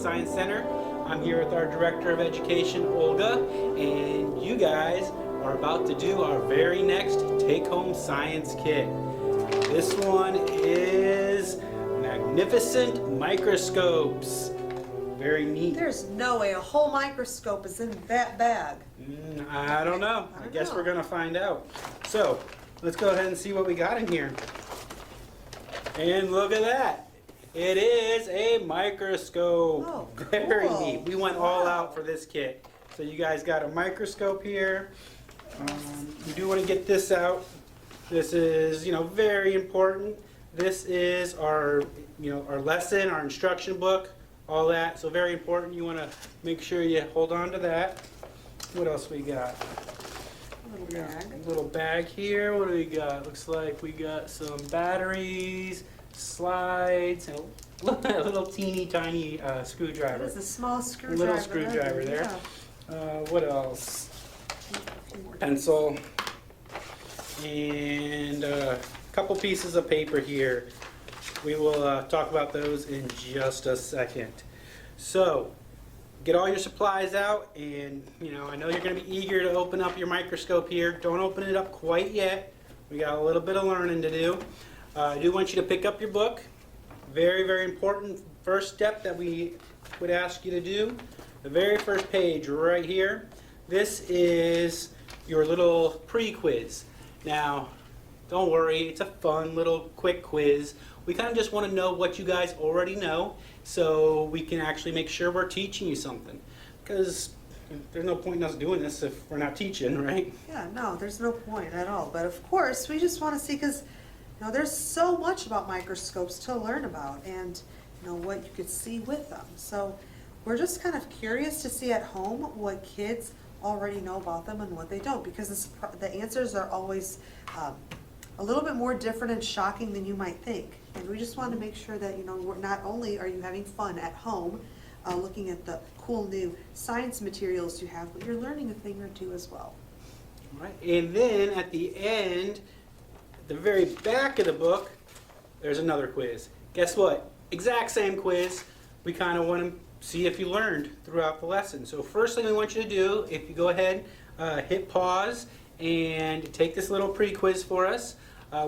Science Center. I'm here with our Director of Education, Olga, and you guys are about to do our very next take-home science kit. This one is Magnificent Microscopes. Very neat. There's no way a whole microscope is in that bag. I don't know. I guess we're gonna find out. So let's go ahead and see what we got in here. And look at that. It is a microscope. Oh, cool. Very neat. We went all out for this kit. So you guys got a microscope here. You do want to get this out. This is, very important. This is our, our lesson, our instruction book, all that. So very important. You want to make sure you hold on to that. What else we got? A little bag here. What do we got? Looks like we got some batteries, slides, and a little teeny tiny screwdriver. It's a small screwdriver. Little screwdriver there. Yeah. What else? Pencil and a couple pieces of paper here. We will talk about those in just a second. So get all your supplies out, and I know you're going to be eager to open up your microscope here. Don't open it up quite yet. We got a little bit of learning to do. I do want you to pick up your book. Very, very important first step that we would ask you to do. The very first page right here. This is your little pre-quiz. Now, don't worry, it's a fun little quick quiz. We kind of just want to know what you guys already know so we can actually make sure we're teaching you something. Because there's no point in us doing this if we're not teaching, right? Yeah, no, there's no point at all. But of course, we just want to see, because there's so much about microscopes to learn about, and what you could see with them. So we're just kind of curious to see at home what kids already know about them and what they don't, because the answers are always a little bit more different and shocking than you might think. And we just want to make sure that not only are you having fun at home looking at the cool new science materials you have, but you're learning a thing or two as well. All right. And then at the end, at the very back of the book, there's another quiz. Guess what? Exact same quiz. We kind of want to see if you learned throughout the lesson. So first thing we want you to do, if you go ahead, hit pause and take this little pre-quiz for us.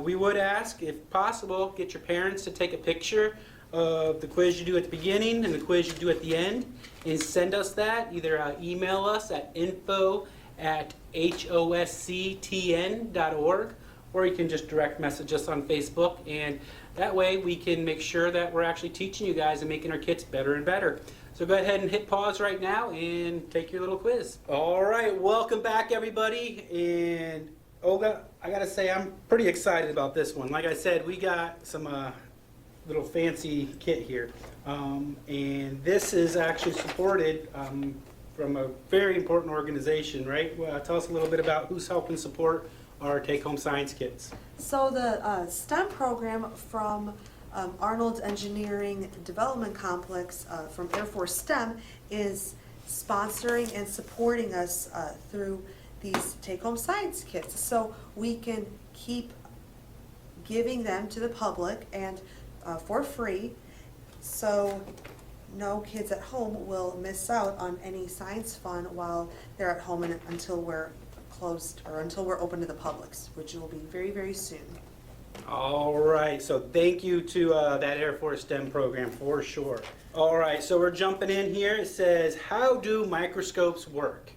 We would ask, if possible, get your parents to take a picture of the quiz you do at the beginning and the quiz you do at the end, and send us that. Either email us at info@hosctn.org, or you can just direct message us on Facebook, and that way we can make sure that we're actually teaching you guys and making our kits better and better. So go ahead and hit pause right now and take your little quiz. All right, welcome back everybody. And Olga, I gotta say I'm pretty excited about this one. Like I said, we got some little fancy kit here. And this is actually supported from a very important organization, right? Tell us a little bit about who's helping support our take-home science kits. So the STEM program from Arnold Engineering Development Complex from Air Force STEM is sponsoring and supporting us through these take-home science kits, so we can keep giving them to the public and for free, so no kids at home will miss out on any science fun while they're at home until we're closed, or until we're open to the public, which will be very, very soon. All right, so thank you to that Air Force STEM program for sure. All right, so we're jumping in here. It says, how do microscopes work?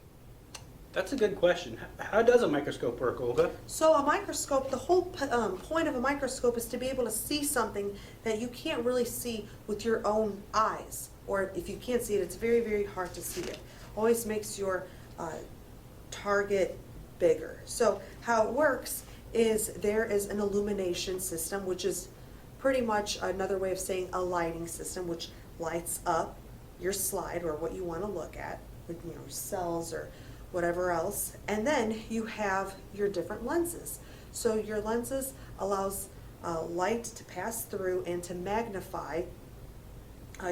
That's a good question. How does a microscope work, Olga? So a microscope, the whole point of a microscope is to be able to see something that you can't really see with your own eyes. Or if you can't see it, it's very, very hard to see it. Always makes your target bigger. So how it works is there is an illumination system, which is pretty much another way of saying a lighting system, which lights up your slide or what you want to look at with cells or whatever else. And then you have your different lenses. So your lenses allows light to pass through and to magnify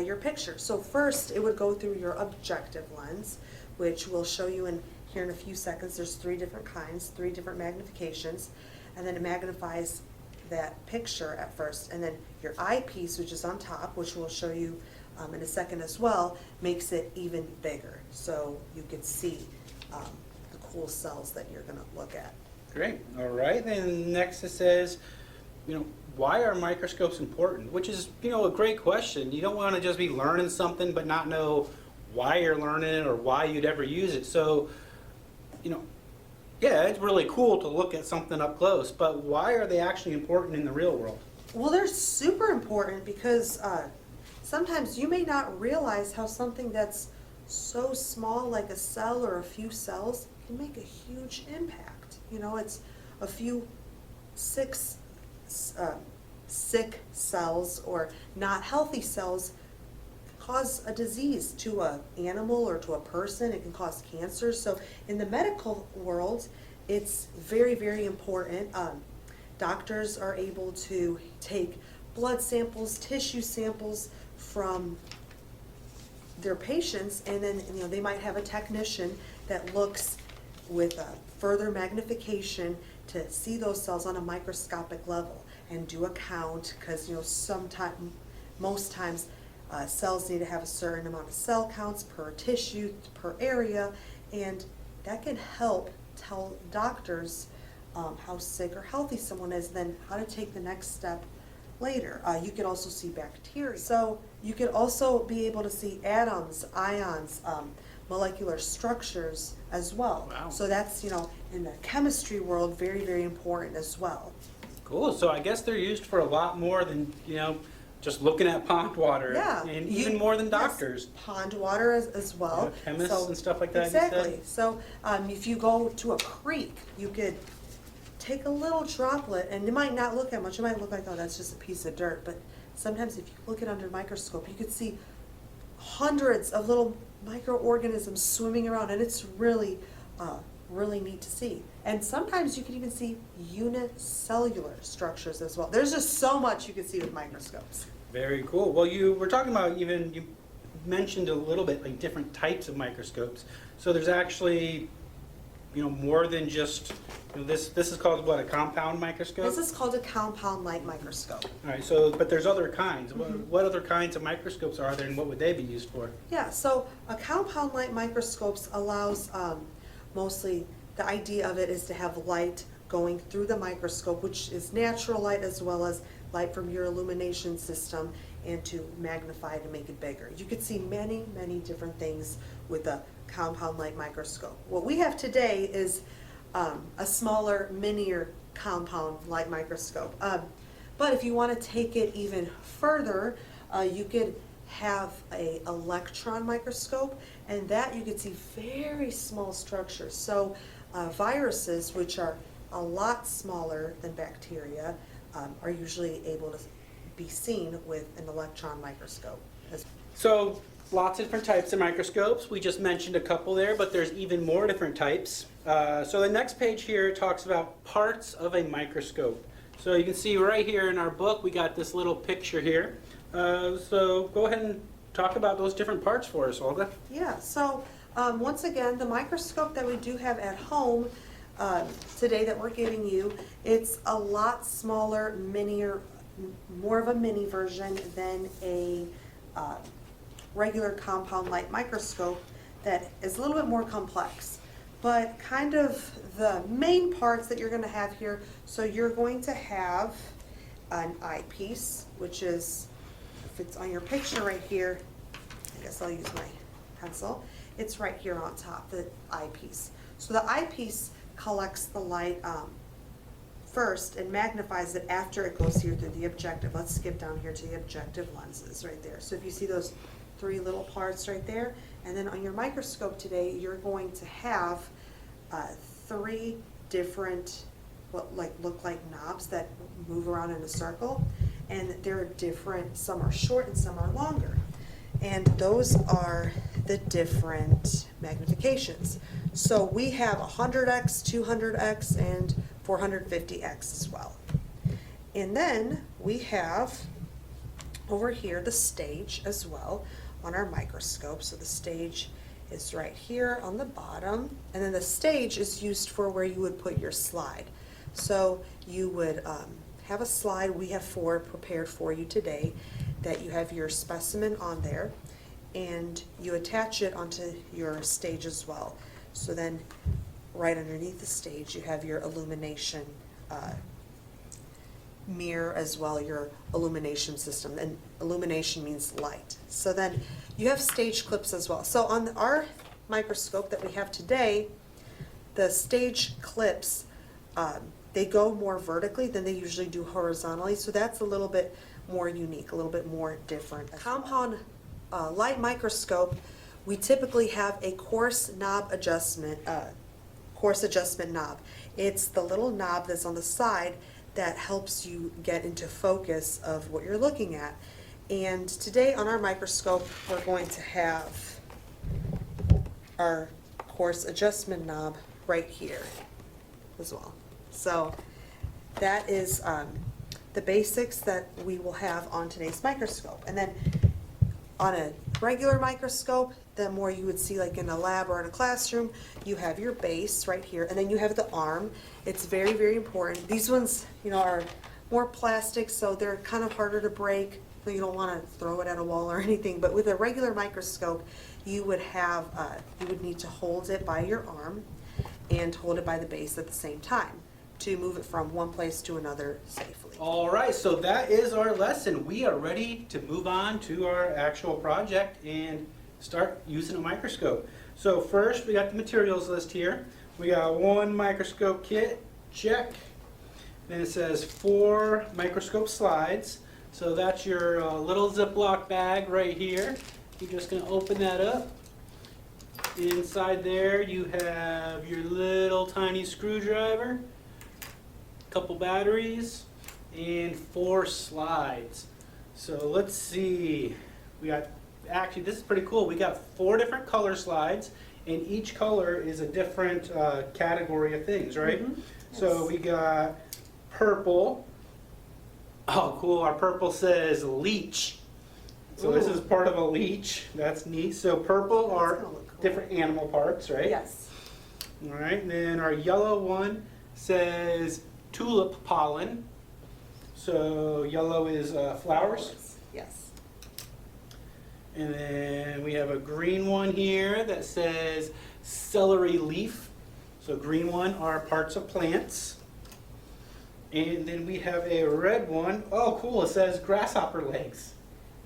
your picture. So first it would go through your objective lens, which we'll show you here in a few seconds. There's 3 different kinds, 3 different magnifications, and then it magnifies that picture at first. And then your eyepiece, which is on top, which we'll show you in a second as well, makes it even bigger. So you can see the cool cells that you're going to look at. Great. All right. Then next it says, why are microscopes important? Which is, a great question. You don't want to just be learning something but not know why you're learning it or why you'd ever use it. So, yeah, it's really cool to look at something up close, but why are they actually important in the real world? Well, they're super important because sometimes you may not realize how something that's so small, like a cell or a few cells, can make a huge impact. It's a few sick cells or not healthy cells cause a disease to an animal or to a person. It can cause cancer. So in the medical world, it's very, very important. Doctors are able to take blood samples, tissue samples from their patients, and then they might have a technician that looks with further magnification to see those cells on a microscopic level and do a count, because most times cells need to have a certain amount of cell counts per tissue, per area, and that can help tell doctors how sick or healthy someone is, then how to take the next step later. You can also see bacteria. So you can also be able to see atoms, ions, molecular structures as well. Wow. So that's, in the chemistry world, very, very important as well. Cool. So I guess they're used for a lot more than, just looking at pond water. Yeah. And even more than doctors. Yes, pond water as well. Chemists and stuff like that. you Exactly. said? So if you go to a creek, you could take a little droplet, and it might not look that much. It might look like, oh, that's just a piece of dirt. But sometimes if you look at it under a microscope, you could see hundreds of little microorganisms swimming around, and it's really, really neat to see. And sometimes you can even see unicellular structures as well. There's just so much you can see with microscopes. Very cool. Well, you were talking about you mentioned a little bit like different types of microscopes. So there's actually, more than just, this is called what, a compound microscope? This is called a compound light microscope. All right, so, but there's other kinds. What other kinds of microscopes are there and what would they be used for? Yeah, so a compound light microscopes allows, mostly, the idea of it is to have light going through the microscope, which is natural light as well as light from your illumination system, and to magnify to make it bigger. You could see many, many different things with a compound light microscope. What we have today is a smaller, miniature compound light microscope. But if you want to take it even further, you could have an electron microscope, and that you could see very small structures. So viruses, which are a lot smaller than bacteria, are usually able to be seen with an electron microscope. So lots of different types of microscopes. We just mentioned a couple there, but there's even more different types. So the next page here talks about parts of a microscope. So you can see right here in our book, we got this little picture here. So go ahead and talk about those different parts for us, Olga. Yeah, so once again, the microscope that we do have at home today that we're giving you, it's a lot smaller, more of a mini version than a regular compound light microscope that is a little bit more complex. But kind of the main parts that you're going to have here, so you're going to have an eyepiece, which is, if it's on your picture right here, I guess I'll use my pencil, it's right here on top, the eyepiece. So the eyepiece collects the light first and magnifies it after it goes here through the objective. Let's skip down here to the objective lenses right there. So if you see those three little parts right there, and then on your microscope today, you're going to have three different, what look like knobs that move around in a circle, and they're different. Some are short and some are longer, and those are the different magnifications. So we have 100x, 200x, and 450x as well. And then we have over here the stage as well on our microscope. So the stage is right here on the bottom, and then the stage is used for where you would put your slide. So you would have a slide. We have 4 prepared for you today that you have your specimen on there, and you attach it onto your stage as well. So then, right underneath the stage, you have your illumination mirror as well, your illumination system, and illumination means light. So then you have stage clips as well. So on our microscope that we have today, the stage clips, they go more vertically than they usually do horizontally, so that's a little bit more unique, a little bit more different. A compound light microscope, we typically have a coarse adjustment knob. It's the little knob that's on the side that helps you get into focus of what you're looking at. And today on our microscope, we're going to have our coarse adjustment knob right here as well. So that is the basics that we will have on today's microscope. And then on a regular microscope, the more you would see like in a lab or in a classroom, you have your base right here, and then you have the arm. It's very, very important. These ones, you know, are more plastic, so they're kind of harder to break. You don't want to throw it at a wall or anything, but with a regular microscope, you would have, you would need to hold it by your arm and hold it by the base at the same time to move it from one place to another safely. All right, so that is our lesson. We are ready to move on to our actual project and start using a microscope. So first, we got the materials list here. We got one microscope kit, check. Then it says 4 microscope slides. So that's your little Ziploc bag right here. You're just gonna open that up. Inside there you have your little tiny screwdriver, couple batteries, and 4 slides. So let's see, we got, actually this is pretty cool, we got 4 different color slides, and each color is a different category of things, right? Mm-hmm. Yes. So we got purple. Oh cool, our purple says leech. So this is part of a leech, that's neat. So purple That's are gonna look cool. different animal parts, right? Yes. All right, and then our yellow one says tulip pollen. So yellow is flowers. Yes. And then we have a green one here that says celery leaf. So green one are parts of plants. And then we have a red one. Oh cool, it says grasshopper legs.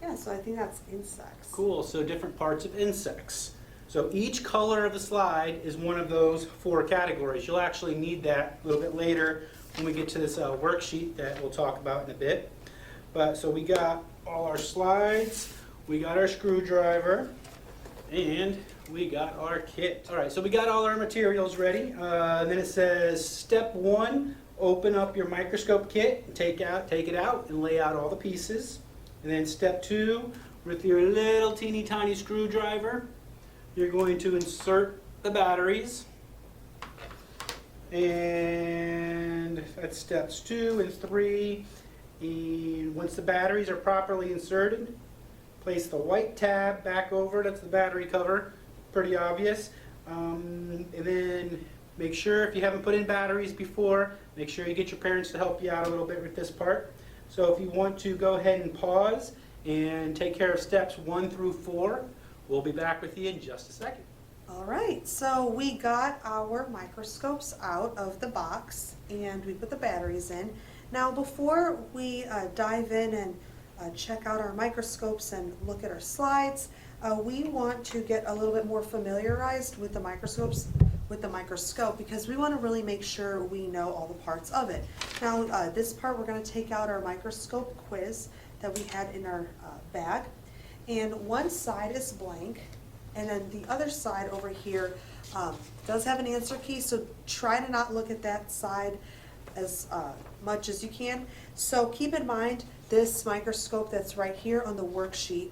Yeah, so I think that's insects. Cool, so different parts of insects. So each color of the slide is one of those 4 categories. You'll actually need that a little bit later when we get to this worksheet that we'll talk about in a bit. But so we got all our slides, we got our screwdriver, and we got our kit. All right, so we got all our materials ready. Then it says step 1, open up your microscope kit and take it out and lay out all the pieces. And then step 2, with your little teeny tiny screwdriver, you're going to insert the batteries. And that's steps 2 and 3. And once the batteries are properly inserted, place the white tab back over, that's the battery cover, pretty obvious. And then make sure, if you haven't put in batteries before, make sure you get your parents to help you out a little bit with this part. So if you want to go ahead and pause and take care of steps 1 through 4, we'll be back with you in just a second. All right, so we got our microscopes out of the box and we put the batteries in. Now before we dive in and check out our microscopes and look at our slides, we want to get a little bit more familiarized with the microscope because we want to really make sure we know all the parts of it. Now this part we're going to take out our Microscope Quiz that we had in our bag, and one side is blank and then the other side over here does have an answer key, so try to not look at that side as much as you can. So keep in mind this microscope that's right here on the worksheet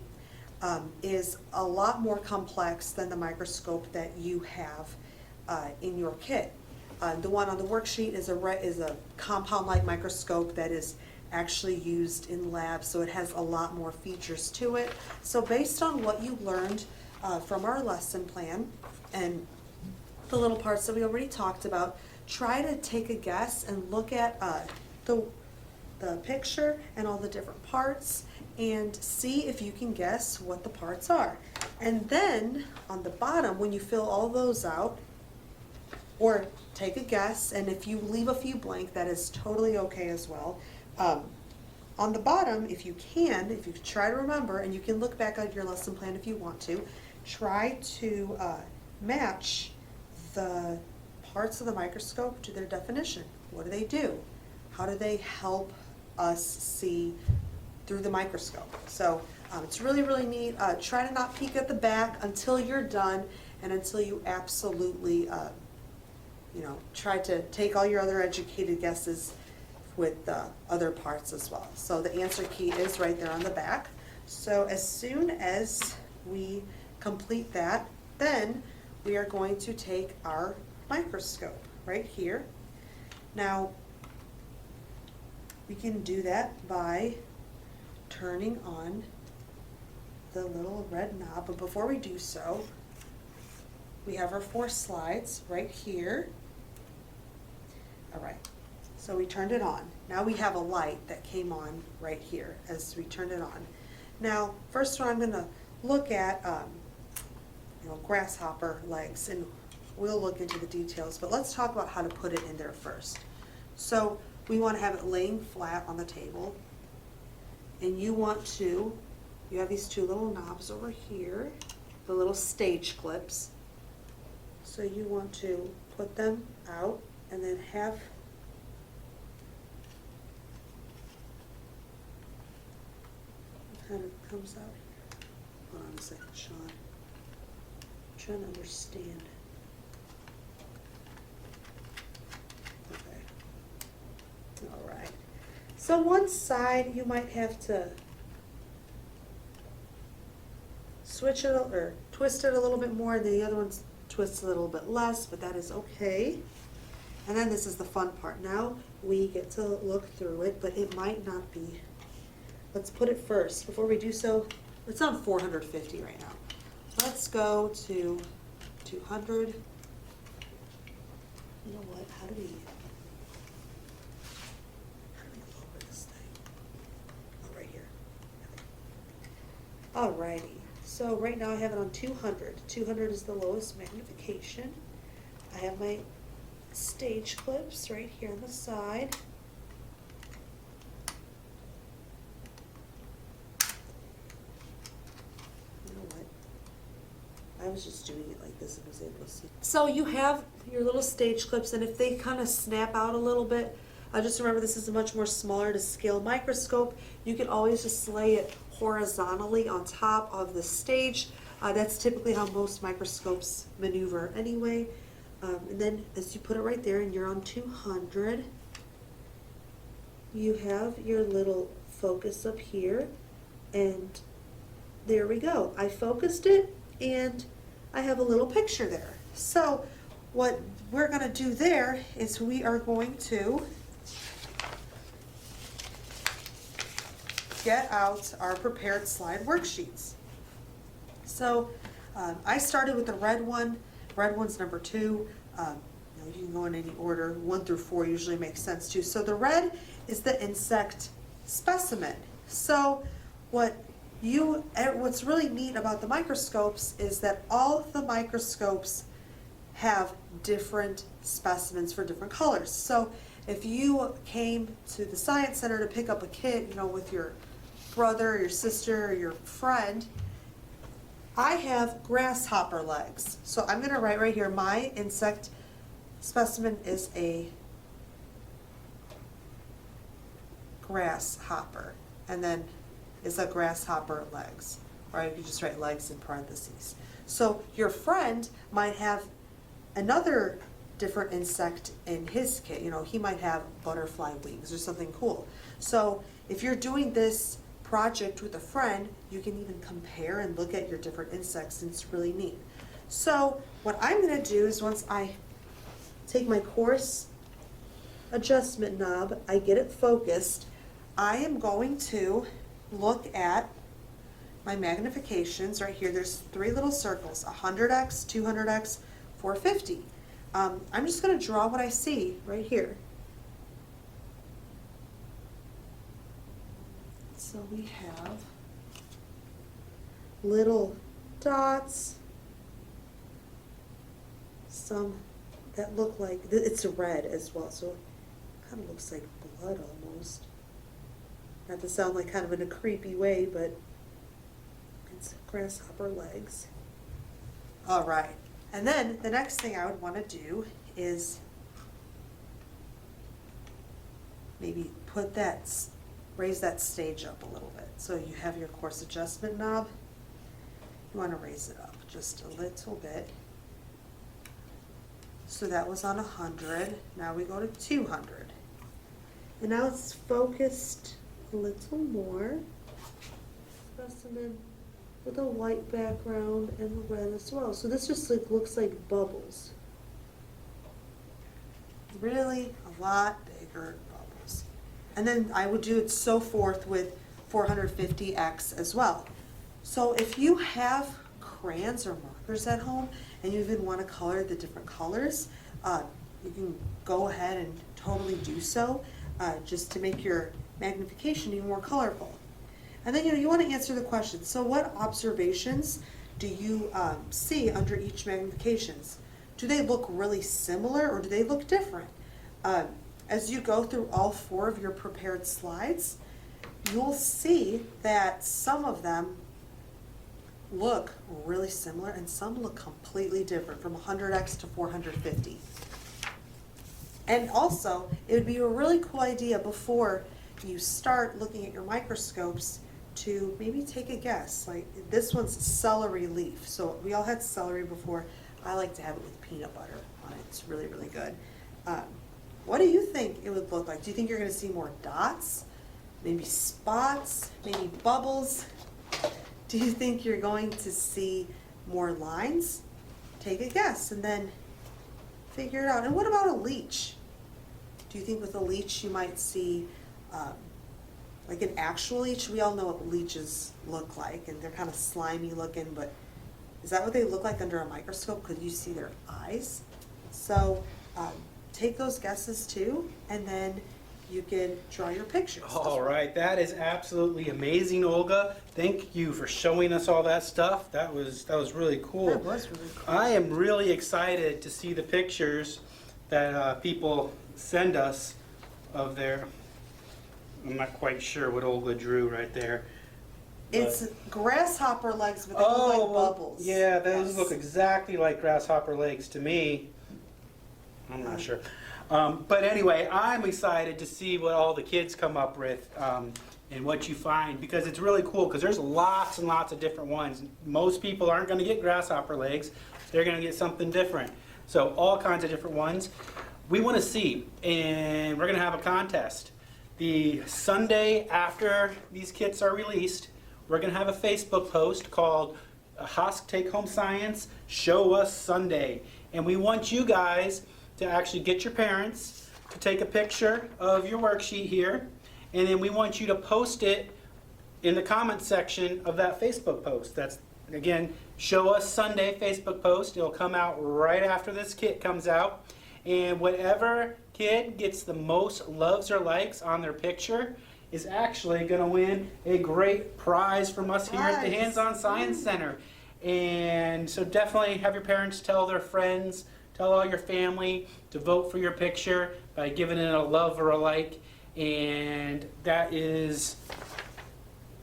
is a lot more complex than the microscope that you have in your kit. The one on the worksheet is a compound light microscope that is actually used in labs, so it has a lot more features to it. So based on what you learned from our lesson plan and the little parts that we already talked about, try to take a guess and look at the picture and all the different parts and see if you can guess what the parts are. And then on the bottom, when you fill all those out, or take a guess, and if you leave a few blank, that is totally okay as well. On the bottom, if you try to remember, and you can look back on your lesson plan if you want to, try to match the parts of the microscope to their definition. What do they do? How do they help us see through the microscope? So it's really, really neat. Try to not peek at the back until you're done and until you absolutely try to take all your other educated guesses with the other parts as well. So the answer key is right there on the back. So as soon as we complete that, then we are going to take our microscope right here. Now, we can do that by turning on the little red knob, but before we do so, we have our 4 slides right here. All right, so we turned it on. Now we have a light that came on right here as we turned it on. Now, first one I'm going to look at, grasshopper legs, and we'll look into the details, but let's talk about how to put it in there first. So we want to have it laying flat on the table, and you have these 2 little knobs over here, the little stage clips. So you want to put them out and then have it kind of comes out here. Hold on a second, Sean. I'm trying to understand. Okay. All right. So one side you might have to switch it or twist it a little bit more, and the other one's twist a little bit less, but that is okay. And then this is the fun part. Now we get to look through it, but it might not be. Let's put it first. Before we do so, it's on 450 right now. Let's go to 200. You know what? How do we lower this thing? Oh, right here. Alrighty. So right now I have it on 200. 200 is the lowest magnification. I have my stage clips right here on the side. You know what? I was just doing it like this and was able to see. So you have your little stage clips, and if they kind of snap out a little bit, just remember this is a much more smaller to scale microscope. You can always just lay it horizontally on top of the stage. That's typically how most microscopes maneuver anyway. And then as you put it right there and you're on 200, you have your little focus up here, and there we go. I focused it and I have a little picture there. So what we're going to do there is we are going to get out our prepared slide worksheets. So I started with the red one. Red one's number 2. You can go in any order. 1 through 4 usually makes sense too. So the red is the insect specimen. So what's really neat about the microscopes is that all of the microscopes have different specimens for different colors. So if you came to the Science Center to pick up a kit, with your brother, your sister, or your friend, I have grasshopper legs. So I'm going to write right here, my insect specimen is a grasshopper, and then is a grasshopper legs. Or you could just write legs in parentheses. So your friend might have another different insect in his kit. He might have butterfly wings or something cool. So if you're doing this project with a friend, you can even compare and look at your different insects, and it's really neat. So what I'm going to do is once I take my coarse adjustment knob, I get it focused, I am going to look at my magnifications right here. There's 3 little circles, 100x, 200x, 450. I'm just going to draw what I see right here. Let's So we have little dots, some that look like, it's red as well, so it kind of looks like blood almost. Not to sound like kind of in a creepy way, but it's grasshopper legs. All right, and then the next thing I would want to do is maybe put that, raise that stage up a little bit. So you have your course adjustment knob. You want to raise it up just a little bit. So that was on 100. Now we go to 200. And now it's focused a little more. Specimen with a white background and red as well. So this just like looks like bubbles. Really a lot bigger bubbles. And then I would do it so forth with 450X as well. So if you have crayons or markers at home and you even want to color the different colors, you can go ahead and totally do so, just to make your magnification even more colorful. And then you want to answer the question, so what observations do you see under each magnifications? Do they look really similar or do they look different? As you go through all 4 of your prepared slides, you'll see that some of them look really similar and some look completely different, from 100X to 450. And also, it would be a really cool idea before you start looking at your microscopes to maybe take a guess. Like this one's celery leaf. So we all had celery before. I like to have it with peanut butter on it. It's really, really good. What do you think it would look like? Do you think you're going to see more dots, maybe spots, maybe bubbles? Do you think you're going to see more lines? Take a guess and then figure it out. And what about a leech? Do you think with a leech you might see like an actual leech? We all know what leeches look like, and they're kind of slimy looking, but is that what they look like under a microscope? Could you see their eyes? So take those guesses too, and then you can draw your pictures. All right, that is absolutely amazing, Olga. Thank you for showing us all that stuff. That was really cool. That was really cool. I am really excited to see the pictures that people send us of their, I'm not quite sure what Olga drew right there. It's grasshopper legs, but they look Oh, like bubbles. yeah, those Yes. look exactly like grasshopper legs to me. I'm not sure. But anyway, I'm excited to see what all the kids come up with and what you find, because it's really cool, because there's lots and lots of different ones. Most people aren't going to get grasshopper legs. They're going to get something different. So all kinds of different ones. We want to see, and we're going to have a contest. The Sunday after these kits are released, we're going to have a Facebook post called HOSC Take Home Science Show Us Sunday. And we want you guys to actually get your parents to take a picture of your worksheet here, and then we want you to post it in the comment section of that Facebook post. That's, again, Show Us Sunday Facebook post. It'll come out right after this kit comes out, and whatever kid gets the most loves or likes on their picture is actually going to win a great prize from us here at the Nice. Hands-On Science Center. And so definitely have your parents tell their friends, tell all your family to vote for your picture by giving it a love or a like, and that is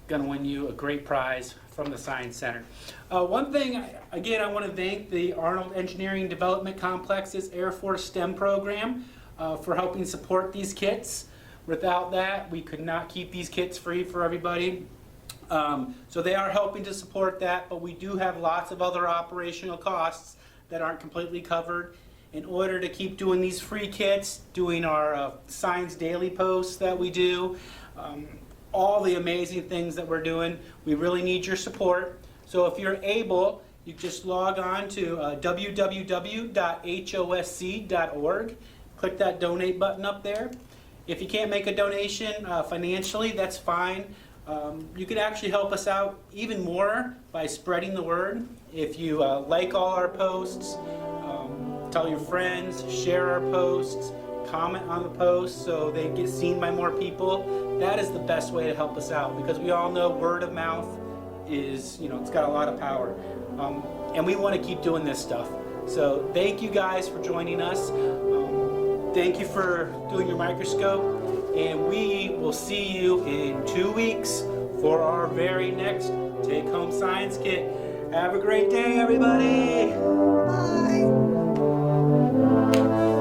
going to win you a great prize from the Science Center. One thing, again, I want to thank the Arnold Engineering Development Complex's Air Force STEM program for helping support these kits. Without that, we could not keep these kits free for everybody. So they are helping to support that, but we do have lots of other operational costs that aren't completely covered. In order to keep doing these free kits, doing our Science Daily posts that we do, all the amazing things that we're doing, we really need your support. So if you're able, you just log on to www.hosc.org, click that donate button up there. If you can't make a donation financially, that's fine. You can actually help us out even more by spreading the word. If you like all our posts, tell your friends, share our posts, comment on the posts so they get seen by more people. that is the best way to help us out, because we all know word of mouth is, it's got a lot of power. And we want to keep doing this stuff. So thank you guys for joining us. Thank you for doing your microscope, and we will see you in 2 weeks for our very next take-home science kit. Have a great day, everybody. Bye.